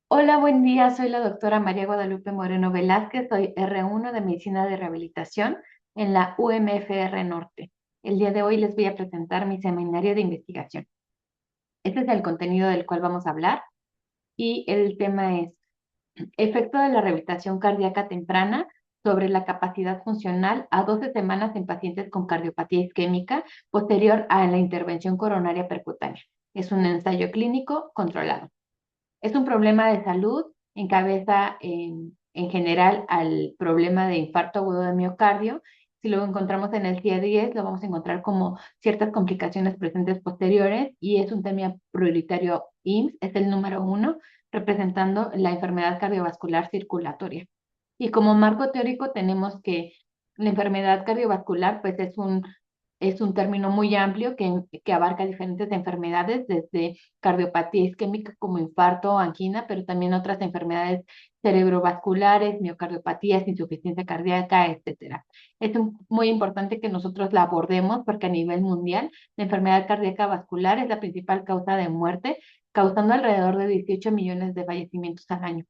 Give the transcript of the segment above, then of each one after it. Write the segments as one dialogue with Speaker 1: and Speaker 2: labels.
Speaker 1: Hola, buen día. Soy la doctora María Guadalupe Moreno Velázquez. Soy R1 de Medicina de Rehabilitación en la UMFR Norte. El día de hoy les voy a presentar mi seminario de investigación. Este es el contenido del cual vamos a hablar y el tema es efecto de la rehabilitación cardíaca temprana sobre la capacidad funcional a 12 semanas en pacientes con cardiopatía isquémica posterior a la intervención coronaria percutánea. Es un ensayo clínico controlado. Es un problema de salud, encabeza en general al problema de infarto agudo de miocardio. Si lo encontramos en el CIE-10, lo vamos a encontrar como ciertas complicaciones presentes posteriores y es un tema prioritario IMSS, es el número uno, representando la enfermedad cardiovascular circulatoria. Y como marco teórico tenemos que la enfermedad cardiovascular pues es un término muy amplio que abarca diferentes enfermedades, desde cardiopatía isquémica como infarto o angina, pero también otras enfermedades cerebrovasculares, miocardiopatías, insuficiencia cardíaca, etcétera. Muy importante que nosotros la abordemos porque a nivel mundial la enfermedad cardíaca vascular es la principal causa de muerte, causando alrededor de 18 millones de fallecimientos al año.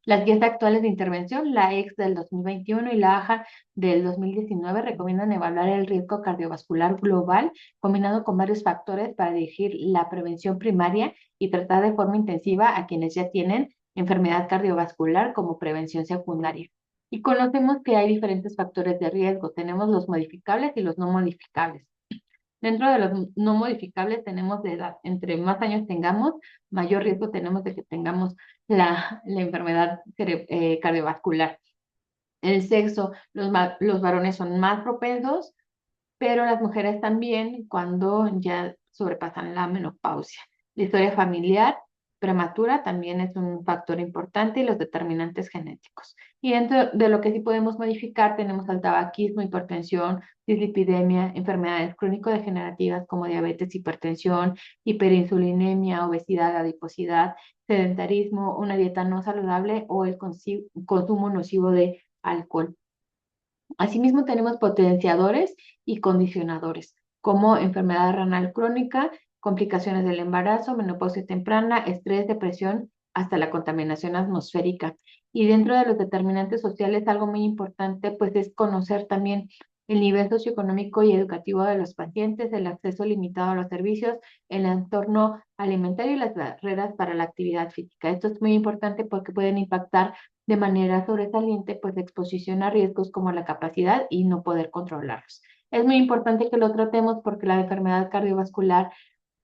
Speaker 1: Las guías actuales de intervención, la EX del 2021 y la AJA del 2019, recomiendan evaluar el riesgo cardiovascular global combinado con varios factores para dirigir la prevención primaria y tratar de forma intensiva a quienes ya tienen enfermedad cardiovascular como prevención secundaria. Y conocemos que hay diferentes factores de riesgo. Tenemos los modificables y los no modificables. Dentro de los no modificables tenemos de edad. Entre más años tengamos, mayor riesgo tenemos de que tengamos la enfermedad cardiovascular. El sexo, los varones son más propensos, pero las mujeres también cuando ya sobrepasan la menopausia. La historia familiar prematura también es un factor importante y los determinantes genéticos. Y dentro de lo que sí podemos modificar tenemos al tabaquismo, hipertensión, dislipidemia, enfermedades crónico-degenerativas como diabetes, hipertensión, hiperinsulinemia, obesidad, adiposidad, sedentarismo, una dieta no saludable o el consumo nocivo de alcohol. Asimismo, tenemos potenciadores y condicionadores, como enfermedad renal crónica, complicaciones del embarazo, menopausia temprana, estrés, depresión, hasta la contaminación atmosférica. Y dentro de los determinantes sociales, algo muy importante, pues es conocer también el nivel socioeconómico y educativo de los pacientes, el acceso limitado a los servicios, el entorno alimentario y las barreras para la actividad física. Esto es muy importante porque pueden impactar de manera sobresaliente, pues exposición a riesgos como la capacidad y no poder controlarlos. Es muy importante que lo tratemos porque la enfermedad cardiovascular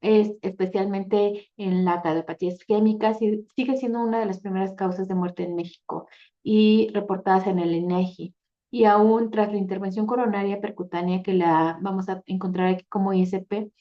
Speaker 1: es especialmente en la cardiopatía isquémica, sigue siendo una de las primeras causas de muerte en México y reportadas en el INEGI. Y aún tras la intervención coronaria percutánea, que la vamos a encontrar aquí como ISP,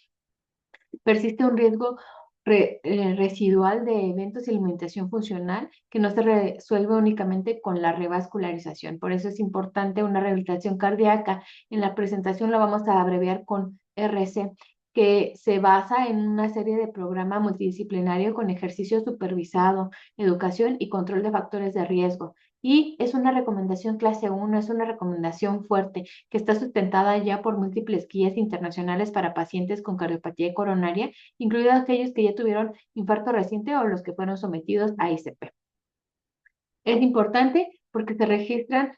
Speaker 1: persiste un riesgo residual de eventos y alimentación funcional que no se resuelve únicamente con la revascularización. Por eso es importante una rehabilitación cardíaca. En la presentación la vamos a abreviar con RC, que se basa en una serie de programa multidisciplinario con ejercicio supervisado, educación y control de factores de riesgo. Y es una recomendación clase 1, es una recomendación fuerte que está sustentada ya por múltiples guías internacionales para pacientes con cardiopatía coronaria, incluidos aquellos que ya tuvieron infarto reciente o los que fueron sometidos a ICP. Es importante porque se registran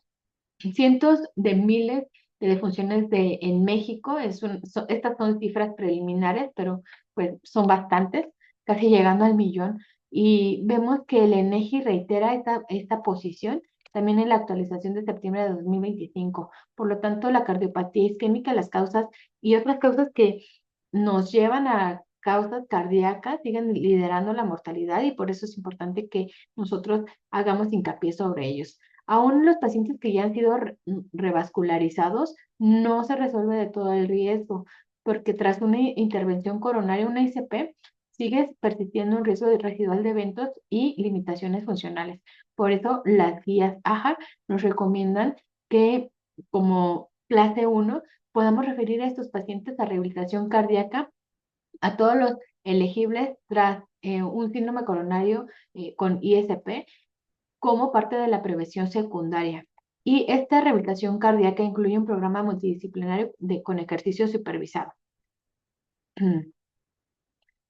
Speaker 1: cientos de miles de defunciones en México. Estas son cifras preliminares, pero pues son bastantes, casi llegando al millón. Y vemos que el INEGI reitera esta posición también en la actualización de septiembre de 2025. Por lo tanto, la cardiopatía isquémica, las causas y otras causas que nos llevan a causas cardíacas siguen liderando la mortalidad y por eso es importante que nosotros hagamos hincapié sobre ellos. Aún los pacientes que ya han sido revascularizados, no se resuelve de todo el riesgo, porque tras una intervención coronaria, una ICP, sigue persistiendo un riesgo residual de eventos y limitaciones funcionales. Por eso las guías AHA nos recomiendan que como clase 1 podamos referir a estos pacientes a rehabilitación cardíaca a todos los elegibles tras un síndrome coronario con ISP como parte de la prevención secundaria. Y esta rehabilitación cardíaca incluye un programa multidisciplinario con ejercicio supervisado.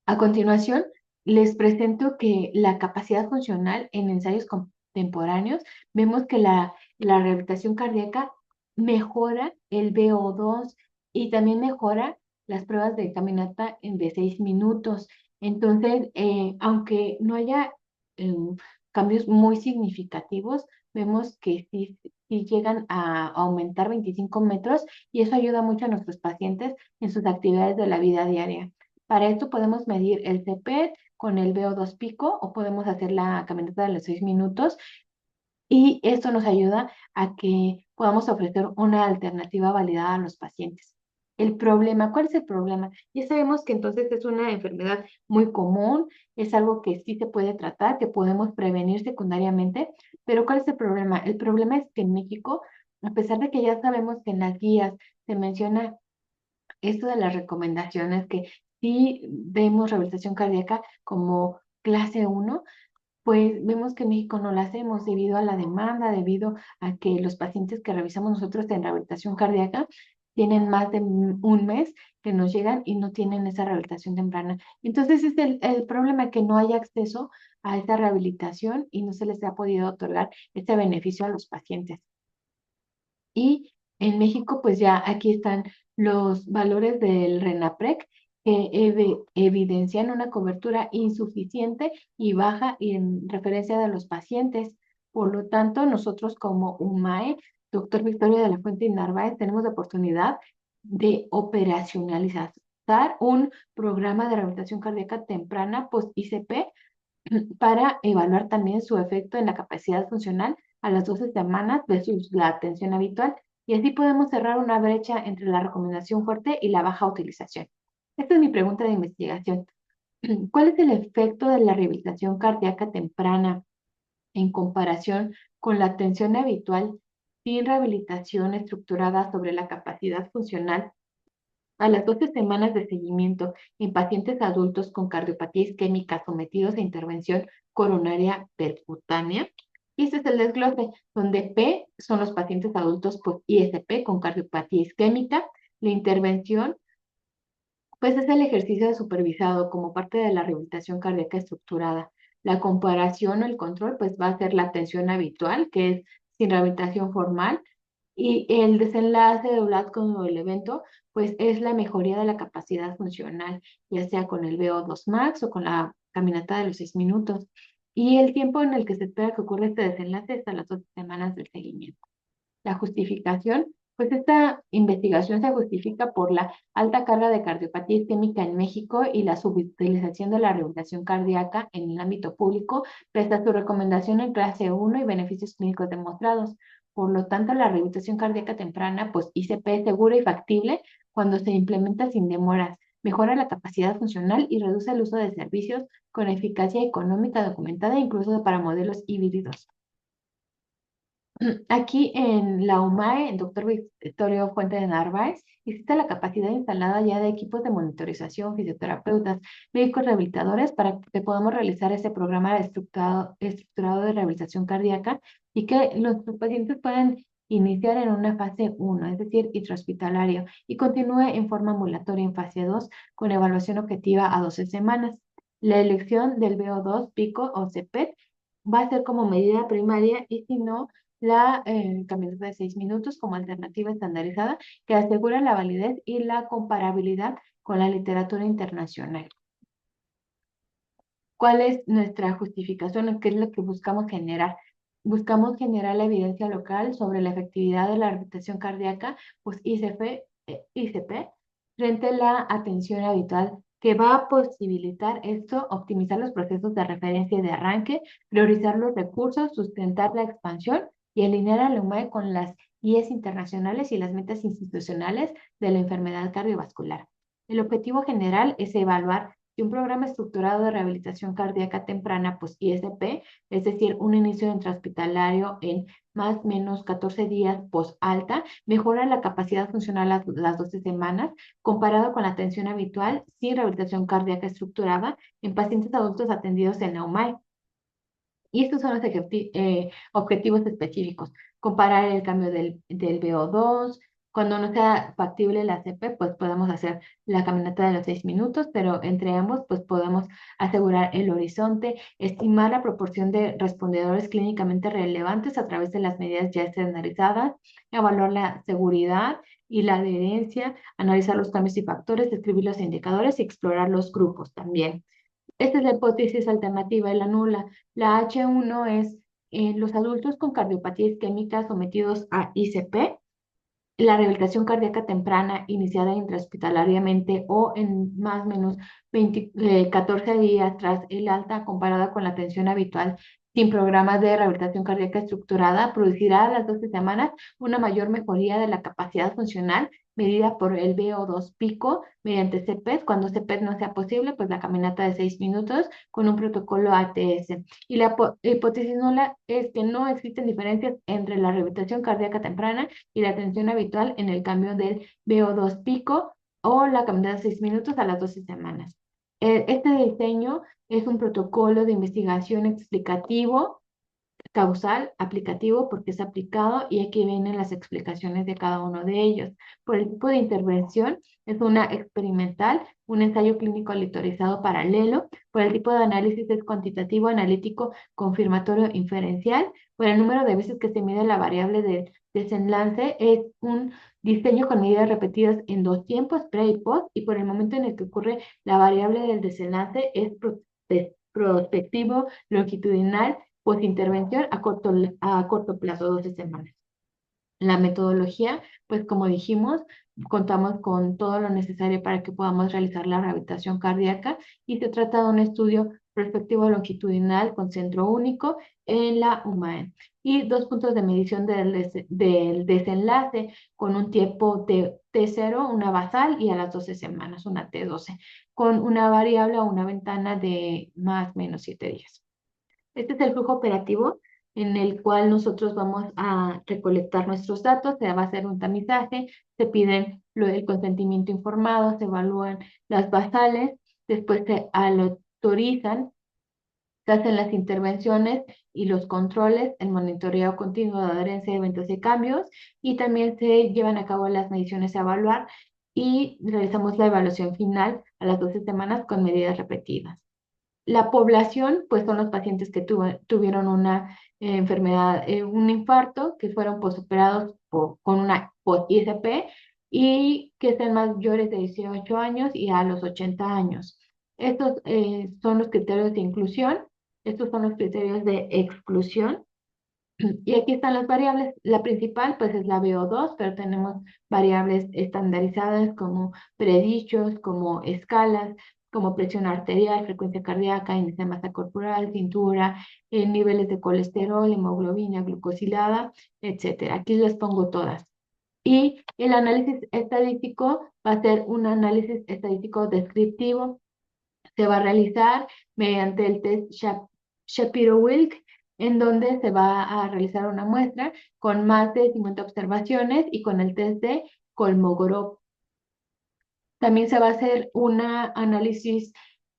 Speaker 1: A continuación, les presento que la capacidad funcional en ensayos contemporáneos, vemos que la rehabilitación cardíaca mejora el VO2 y también mejora las pruebas de caminata de 6 minutos. Entonces, aunque no haya cambios muy significativos, vemos que sí llegan a aumentar 25 metros y eso ayuda mucho a nuestros pacientes en sus actividades de la vida diaria. Para esto podemos medir el CPET con el VO2 pico o podemos hacer la caminata de los 6 minutos y esto nos ayuda a que podamos ofrecer una alternativa validada a los pacientes. El problema, ¿cuál es el problema? Ya sabemos que entonces es una enfermedad muy común, es algo que sí se puede tratar, que podemos prevenir secundariamente, pero ¿cuál es el problema? El problema es que en México, a pesar de que ya sabemos que en las guías se menciona esto de las recomendaciones, que sí vemos rehabilitación cardíaca como clase 1, pues vemos que en México no la hacemos debido a la demanda, debido a que los pacientes que revisamos nosotros en rehabilitación cardíaca tienen más de un mes que nos llegan y no tienen esa rehabilitación temprana. Entonces es el problema que no hay acceso a esa rehabilitación y no se les ha podido otorgar este beneficio a los pacientes. Y en México, pues ya aquí están los valores del RENAPREC que evidencian una cobertura insuficiente y baja en referencia de los pacientes. Por lo tanto, nosotros como UMAE, doctor Victoria de la Fuente y Narváez, tenemos la oportunidad de operacionalizar un programa de rehabilitación cardíaca temprana post-ICP para evaluar también su efecto en la capacidad funcional a las 12 semanas versus la atención habitual y así podemos cerrar una brecha entre la recomendación fuerte y la baja utilización. Esta es mi pregunta de investigación. ¿Cuál es el efecto de la rehabilitación cardíaca temprana en comparación con la atención habitual sin rehabilitación estructurada sobre la capacidad funcional a las 12 semanas de seguimiento en pacientes adultos con cardiopatía isquémica sometidos a intervención coronaria percutánea? Y este es el desglose, donde P son los pacientes adultos post-ISP con cardiopatía isquémica. La intervención, pues es el ejercicio supervisado como parte de la rehabilitación cardíaca estructurada. La comparación o el control, pues va a ser la atención habitual, que es sin rehabilitación formal, y el desenlace de ULAT como el evento, pues es la mejoría de la capacidad funcional, ya sea con el VO2 max o con la caminata de los 6 minutos. Y el tiempo en el que se espera que ocurra este desenlace es a las 12 semanas del seguimiento. La justificación, pues esta investigación se justifica por la alta carga de cardiopatía isquémica en México y la subutilización de la rehabilitación cardíaca en el ámbito público, pese a su recomendación en clase 1 y beneficios clínicos demostrados. Por lo tanto, la rehabilitación cardíaca temprana, pues ICP es segura y factible cuando se implementa sin demoras, mejora la capacidad funcional y reduce el uso de servicios con eficacia económica documentada, incluso para modelos híbridos. Aquí en la UMAE, el doctor Victorio Fuente de Narváez, existe la capacidad instalada ya de equipos de monitorización, fisioterapeutas, médicos rehabilitadores para que podamos realizar ese programa estructurado de rehabilitación cardíaca y que los pacientes puedan iniciar en una fase 1, es decir, intrahospitalario, y continúe en forma ambulatoria en fase 2 con evaluación objetiva a 12 semanas. La elección del VO2 pico o CPET va a ser como medida primaria y si no, la caminata de 6 minutos como alternativa estandarizada que asegura la validez y la comparabilidad con la literatura internacional. ¿Cuál es nuestra justificación? ¿Qué es lo que buscamos generar? Buscamos generar la evidencia local sobre la efectividad de la rehabilitación cardíaca, pues ICP, frente a la atención habitual, que va a posibilitar esto, optimizar los procesos de referencia y de arranque, priorizar los recursos, sustentar la expansión y alinear a la UMAE con las guías internacionales y las metas institucionales de la enfermedad cardiovascular. El objetivo general es evaluar si un programa estructurado de rehabilitación cardíaca temprana, pues ISP, es decir, un inicio intrahospitalario en más o menos 14 días post-alta, mejora la capacidad funcional a las 12 semanas comparado con la atención habitual sin rehabilitación cardíaca estructurada en pacientes adultos atendidos en la UMAE. Y estos son los objetivos específicos. Comparar el cambio del VO2, Cuando no sea factible la CP, pues podemos hacer la caminata de los 6 minutos, pero entre ambos, pues podemos asegurar el horizonte, estimar la proporción de respondedores clínicamente relevantes a través de las medidas ya estandarizadas, evaluar la seguridad y la adherencia, analizar los cambios y factores, describir los indicadores y explorar los grupos también. Esta es la hipótesis alternativa y la nula. La H1 es los adultos con cardiopatía isquémica sometidos a ICP, la rehabilitación cardíaca temprana iniciada intrahospitalariamente o en más o menos 14 días tras el alta comparada con la atención habitual sin programas de rehabilitación cardíaca estructurada producirá a las 12 semanas una mayor mejoría de la capacidad funcional medida por el VO2 pico mediante CPET. Cuando CPET no sea posible, pues la caminata de 6 minutos con un protocolo ATS. Y la hipótesis nula es que no existen diferencias entre la rehabilitación cardíaca temprana y la atención habitual en el cambio del VO2 pico o la caminata de 6 minutos a las 12 semanas. Este diseño es un protocolo de investigación explicativo, causal, aplicativo, porque es aplicado y aquí vienen las explicaciones de cada uno de ellos. Por el tipo de intervención, es una experimental, un ensayo clínico aleatorizado paralelo. Por el tipo de análisis es cuantitativo, analítico, confirmatorio, inferencial. Por el número de veces que se mide la variable de desenlace, es un diseño con medidas repetidas en 2 tiempos, pre y post, y por el momento en el que ocurre la variable del desenlace es prospectivo, longitudinal, post-intervención a corto plazo, 12 semanas. La metodología, pues como dijimos, contamos con todo lo necesario para que podamos realizar la rehabilitación cardíaca y se trata de un estudio prospectivo longitudinal con centro único en la UMAE y 2 puntos de medición del desenlace con un tiempo de T0, una basal, y a las 12 semanas, una T12, con una variable o una ventana de más o menos 7 días. Este es el flujo operativo en el cual nosotros vamos a recolectar nuestros datos, se va a hacer un tamizaje, se piden el consentimiento informado, se evalúan las basales, después se autorizan, se hacen las intervenciones y los controles, el monitoreo continuo de adherencia de eventos y cambios, y también se llevan a cabo las mediciones a evaluar y realizamos la evaluación final a las 12 semanas con medidas repetidas. La población, pues son los pacientes que tuvieron una enfermedad, un infarto, que fueron posoperados con una post-ICP y que sean mayores de 18 años y a los 80 años. Estos son los criterios de inclusión, estos son los criterios de exclusión. Y aquí están las variables. La principal, pues, es la VO2, pero tenemos variables estandarizadas como predichos, como escalas, como presión arterial, frecuencia cardíaca, índice de masa corporal, cintura, niveles de colesterol, hemoglobina, glucosilada, etcétera. Aquí les pongo todas. Y el análisis estadístico va a ser un análisis estadístico descriptivo. Se va a realizar mediante el test Shapiro-Wilk, en donde se va a realizar una muestra con más de 50 observaciones y con el test de Kolmogorov. También se va a hacer un análisis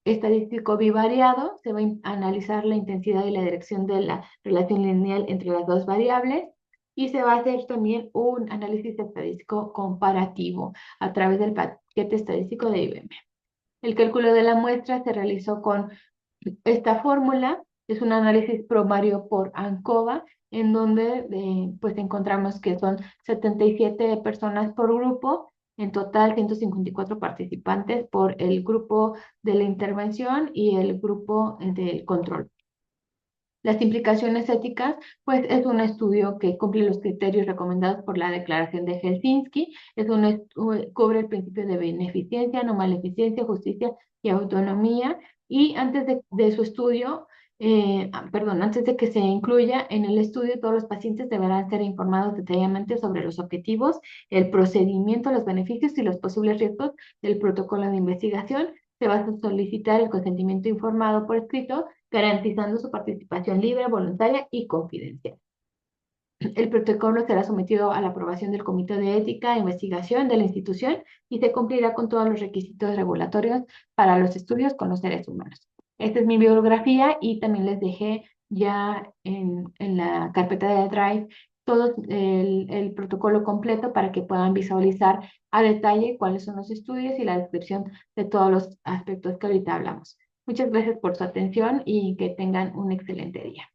Speaker 1: estadístico bivariado, se va a analizar la intensidad y la dirección de la relación lineal entre las dos variables y se va a hacer también un análisis estadístico comparativo a través del paquete estadístico de IBM. El cálculo de la muestra se realizó con esta fórmula, es un análisis promario por ANCOVA, en donde pues encontramos que son 77 personas por grupo, en total 154 participantes por el grupo de la intervención y el grupo del control. Las implicaciones éticas, pues es un estudio que cumple los criterios recomendados por la Declaración de Helsinki, cubre el principio de beneficencia, no maleficencia, justicia y autonomía, y antes de su estudio, antes de que se incluya en el estudio, todos los pacientes deberán ser informados detalladamente sobre los objetivos, el procedimiento, los beneficios y los posibles riesgos del protocolo de investigación. Se va a solicitar el consentimiento informado por escrito, garantizando su participación libre, voluntaria y confidencial. El protocolo será sometido a la aprobación del Comité de Ética e Investigación de la institución y se cumplirá con todos los requisitos regulatorios para los estudios con los seres humanos. Esta es mi bibliografía y también les dejé ya en la carpeta de Drive todo el protocolo completo para que puedan visualizar a detalle cuáles son los estudios y la descripción de todos los aspectos que ahorita hablamos. Muchas gracias por su atención y que tengan un excelente día.